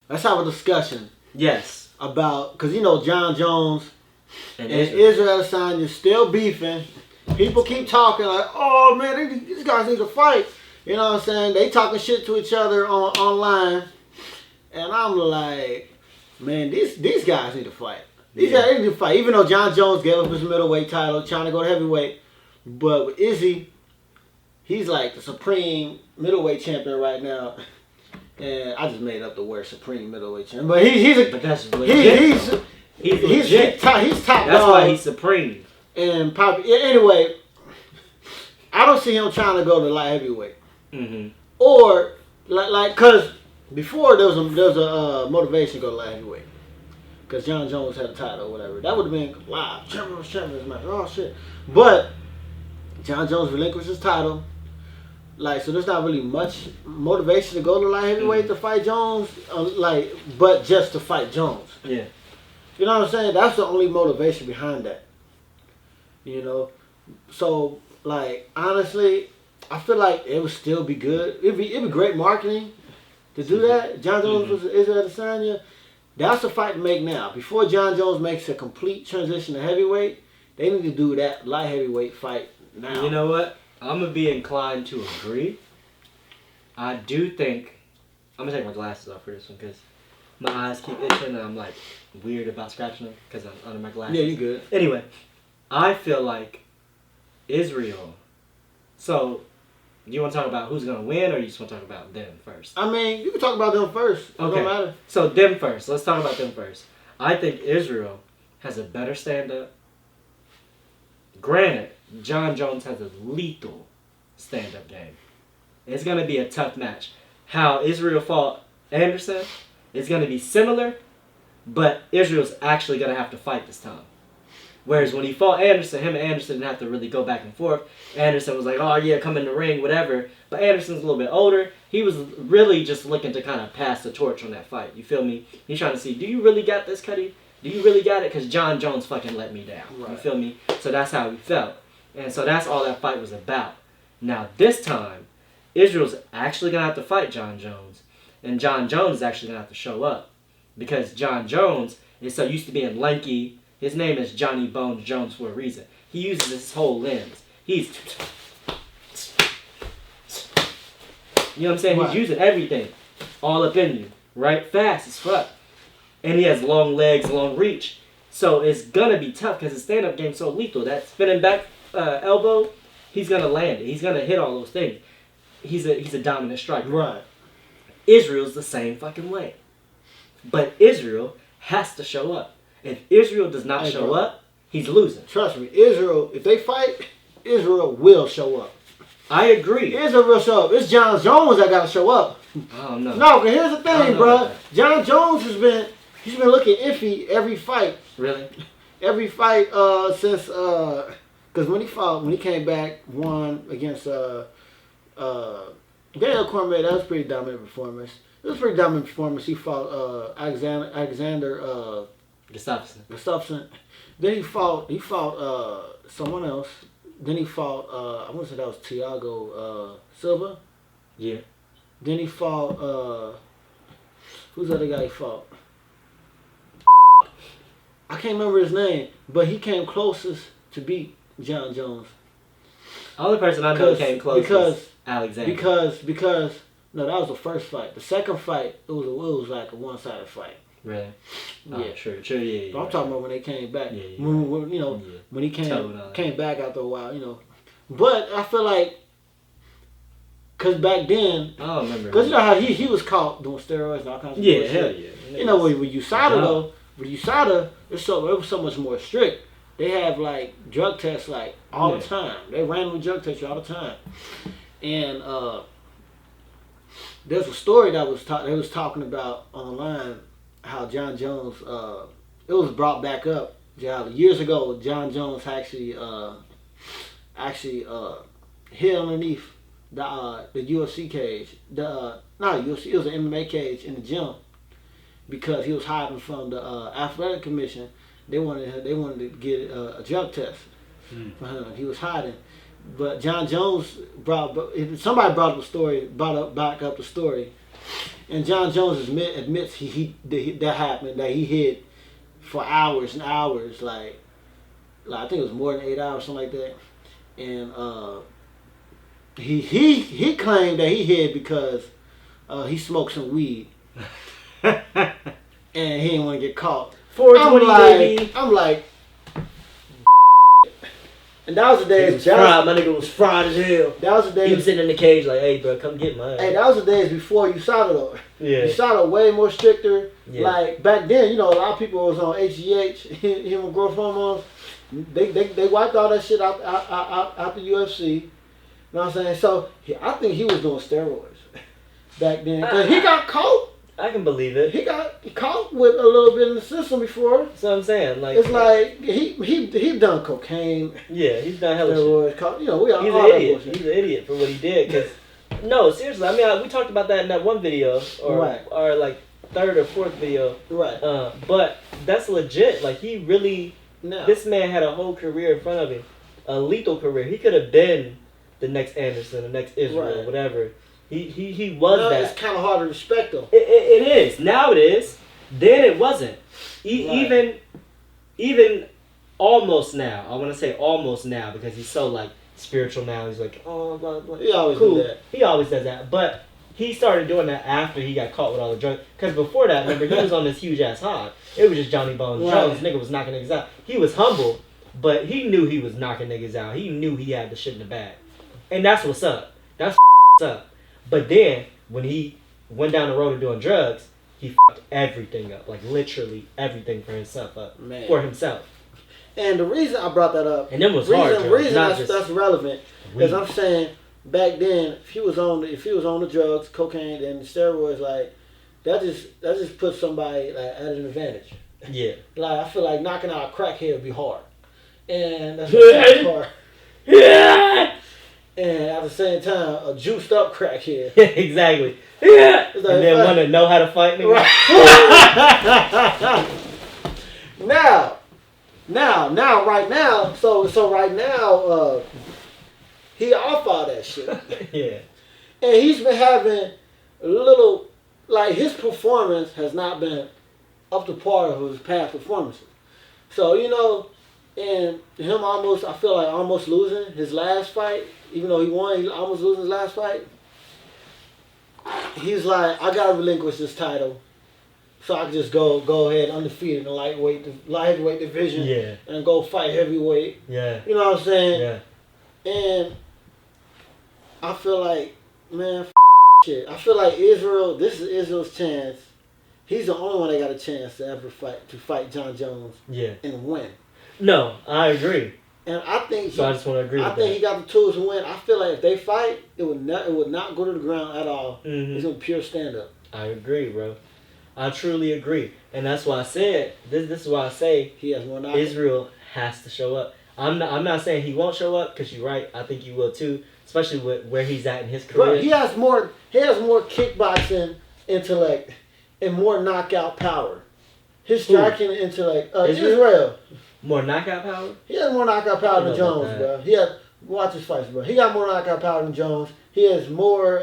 let's have a discussion. Yes. About, because you know Jon Jones and Israel Adesanya still beefing. People keep talking like, oh man, these guys need to fight. You know what I'm saying? They talking shit to each other online. And I'm like, man, these guys need to fight. These guys need to fight. Even though Jon Jones gave up his middleweight title, trying to go to heavyweight. But with Izzy, he's like the supreme middleweight champion right now. And I just made up the word supreme middleweight champion. But but that's legit. He's top That's dog. why he's supreme. And anyway, I don't see him trying to go to light heavyweight. Mm-hmm. Or like cause before there was a motivation to go to light heavyweight. Cause Jon Jones had a title or whatever. That would have been live. Champions match. Oh shit. But Jon Jones relinquished his title. Like, so there's not really much motivation to go to light heavyweight to fight Jones. But just to fight Jones. Yeah. You know what I'm saying? That's the only motivation behind that. You know? So, like, honestly, I feel like it would still be good. It'd be great marketing to do that. Jon Jones versus Israel Adesanya. That's a fight to make now. Before Jon Jones makes a complete transition to heavyweight, they need to do that light heavyweight fight now. You know what? I'm going to be inclined to agree. I do think... I'm going to take my glasses off for this one because my eyes keep itching and I'm like weird about scratching them because I'm under my glasses. Yeah, you good. Anyway, I feel like Israel... So, you want to talk about who's going to win or you just want to talk about them first? I mean, you can talk about them first. It Okay. don't matter. So, them first. Let's talk about them first. I think Israel has a better stand-up. Granted, Jon Jones has a lethal stand-up game. It's going to be a tough match. How Israel fought Anderson is going to be similar, but Israel's actually going to have to fight this time. Whereas when he fought Anderson, him and Anderson didn't have to really go back and forth. Anderson was like, oh yeah, come in the ring, whatever. But Anderson's a little bit older. He was really just looking to kind of pass the torch on that fight. You feel me? He's trying to see, do you really got this, Cuddy? Do you really got it? Because Jon Jones fucking let me down. Right. You feel me? So that's how he felt. And so that's all that fight was about. Now this time, Israel's actually going to have to fight Jon Jones. And Jon Jones is actually going to have to show up. Because Jon Jones is so used to being lanky. His name is Johnny Bones Jones for a reason. He uses his whole limbs. He's... You know what I'm saying? Right. He's using everything. All up in you. Right? Fast as fuck. And he has long legs, long reach. So it's going to be tough because his stand-up game's so lethal. That spinning back elbow, he's going to land it. He's going to hit all those things. He's a dominant striker. Right. Israel's the same fucking way. But Israel has to show up. If Israel does not show up, he's losing. Trust me, Israel, if they fight, Israel will show up. I agree. Israel will show up. It's Jon Jones that got to show up. I don't know. No, because here's the thing, bro. Jon Jones he's been looking iffy every fight. Really? Every fight since, because when he came back, won against Daniel Cormier, that was a pretty dominant performance. It was a pretty dominant performance. He fought Alexander Gustafsson. Then he fought someone else. Then he fought I want to say that was Thiago Silva. Yeah. Then he fought who's the other guy he fought? I can't remember his name, but he came closest to beat Jon Jones. The only person I know came close was Alexander. Because no, that was the first fight. The second fight, it was like a one-sided fight. Really? Yeah. Oh, true, yeah. But I'm talking about when they came back. Yeah. When he came back after a while, you know. But I feel like, because back then, I don't remember. Because you know how he was caught doing steroids and all kinds of bullshit. Hell yeah. You know, with USADA though, it was so much more strict. They have like drug tests like all the time. They randomly drug test you all the time. And there's a story that they was talking about online how Jon Jones it was brought back up years ago. Jon Jones actually hid underneath the UFC cage. Not UFC, it was an MMA cage in the gym because he was hiding from the athletic commission. They wanted to get a drug test for him. He was hiding. But Jon Jones somebody brought back up the story, and Jon Jones admits that happened, that he hid for hours and hours, like I think it was more than 8 hours, something like that, and he claimed that he hid because he smoked some weed, and he didn't want to get caught. 420, baby. I'm like. And that was the days. My nigga was fried as hell. That was the days. He was sitting in the cage like, "Hey, bro, come get my." Hey, that was the days before USADA though. Yeah. USADA way more stricter. Yeah. Like back then, a lot of people was on HGH, him and growth hormones. They wiped all that shit out the UFC. You know what I'm saying? So I think he was doing steroids back then because he got caught. I can believe it. He got caught with a little bit in the system before. That's what I'm saying. Like, it's like he done cocaine. Yeah, he's done hella shit. We all he's an idiot. He's an idiot for what he did. Cause no, seriously. I mean, we talked about that in that one video, or like third or fourth video. Right. But that's legit. Like he really. No. This man had a whole career in front of him, a lethal career. He could have been the next Anderson, the next Israel, whatever. He was that. It's kind of hard to respect him. It is. Now it is. Then it wasn't. Even almost now. I want to say almost now because he's so like spiritual now. He's like, oh, blah, blah. He always cool. do that. He always does that. But he started doing that after he got caught with all the drugs. Because before that, remember, he was on this huge ass high. It was just Johnny Bones Jones. Nigga was knocking niggas out. He was humble, but he knew he was knocking niggas out. He knew he had the shit in the bag. And that's what's up. That's what's up. But then, when he went down the road of doing drugs, he fucked everything up. Like, literally everything for himself up. Man. For himself. And the reason I brought that up... And then was hard, The reason that's relevant is I'm saying, back then, if he was on the drugs, cocaine, and steroids, like, that just puts somebody like, at an advantage. Yeah. Like, I feel like knocking out a crackhead would be hard. And that's hard. Yeah. And at the same time, a juiced up crackhead. Exactly. Yeah. Like, and then want to know how to fight me. Right. Right now. So right now, he off all that shit. Yeah. And he's been having a little, like his performance has not been up to par of his past performances. So and him I feel like almost losing his last fight. Even though he won, he almost losing his last fight. He's like, I gotta relinquish this title, so I can just go ahead undefeated in the lightweight division, and go fight heavyweight. Yeah. You know what I'm saying? Yeah. And I feel like, man, shit. I feel like this is Israel's chance. He's the only one that got a chance to ever fight Jon Jones. Yeah. And win. No, I agree. And I think I just want to agree. I think he got the tools to win. I feel like if they fight, it would not go to the ground at all. Mm-hmm. It's gonna be pure stand up. I agree, bro. I truly agree, and that's why I said this. This is why I say he has more knowledge. Israel has to show up. I'm not saying he won't show up because you're right. I think he will too, especially with where he's at in his career. Bro, he has more kickboxing intellect and more knockout power. His striking intellect. Israel. More knockout power? He has more knockout power than Jones, bro. Watch his fights, bro. He got more knockout power than Jones. He has more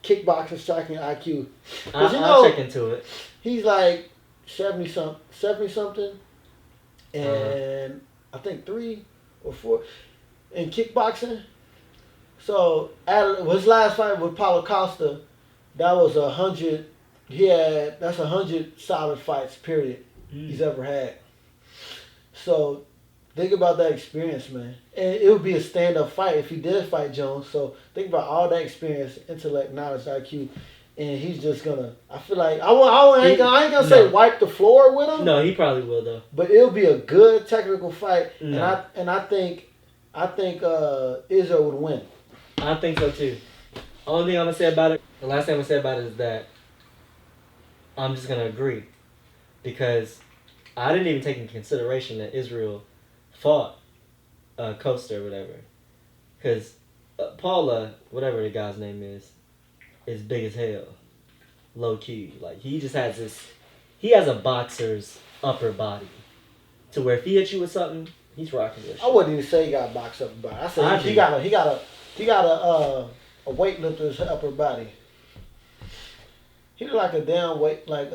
kickboxing striking IQ. I'll check into it. He's like 70 something, and I think 3 or 4 in kickboxing. So his last fight with Paulo Costa, that was 100. That's 100 solid fights. Period. He's ever had. So, think about that experience, man. And it would be a stand-up fight if he did fight Jones. So, think about all that experience, intellect, knowledge, IQ. And he's just gonna, I feel like, I ain't gonna say wipe the floor with him. No, he probably will, though. But it'll be a good technical fight. No. And I think Israel would win. I think so, too. Only thing I'm gonna say about it, the last thing I'm gonna say about it is that I'm just gonna agree. Because I didn't even take into consideration that Israel fought Costa or whatever. Because Paula, whatever the guy's name is big as hell. Low key. Like, he just has he has a boxer's upper body. To where if he hits you with something, He's rocking this shit. I wouldn't even say he got a box upper body. I said he got a weightlifter's upper body. He look like a damn weight like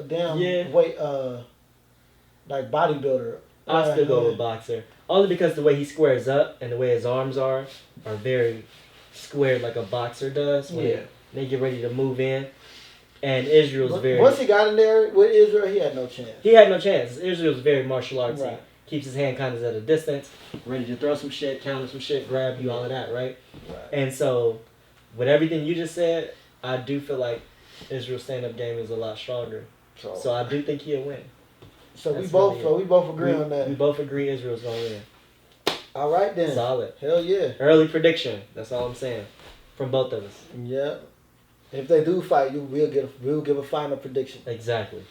bodybuilder. I'll still go with boxer. Only because the way he squares up and the way his arms are very squared like a boxer does when they get ready to move in. And Israel's very... Once he got in there with Israel, he had no chance. He had no chance. Israel's very martial artsy. Right. Keeps his hand kind of at a distance, ready to throw some shit, counter some shit, grab you, all of that, right? And so, with everything you just said, I do feel like Israel's stand-up game is a lot stronger. So I do think he'll win. So we both agree on that. We both agree Israel's gonna win. All right then. Solid. Hell yeah. Early prediction. That's all I'm saying. From both of us. Yeah. If they do fight, we'll give a final prediction. Exactly.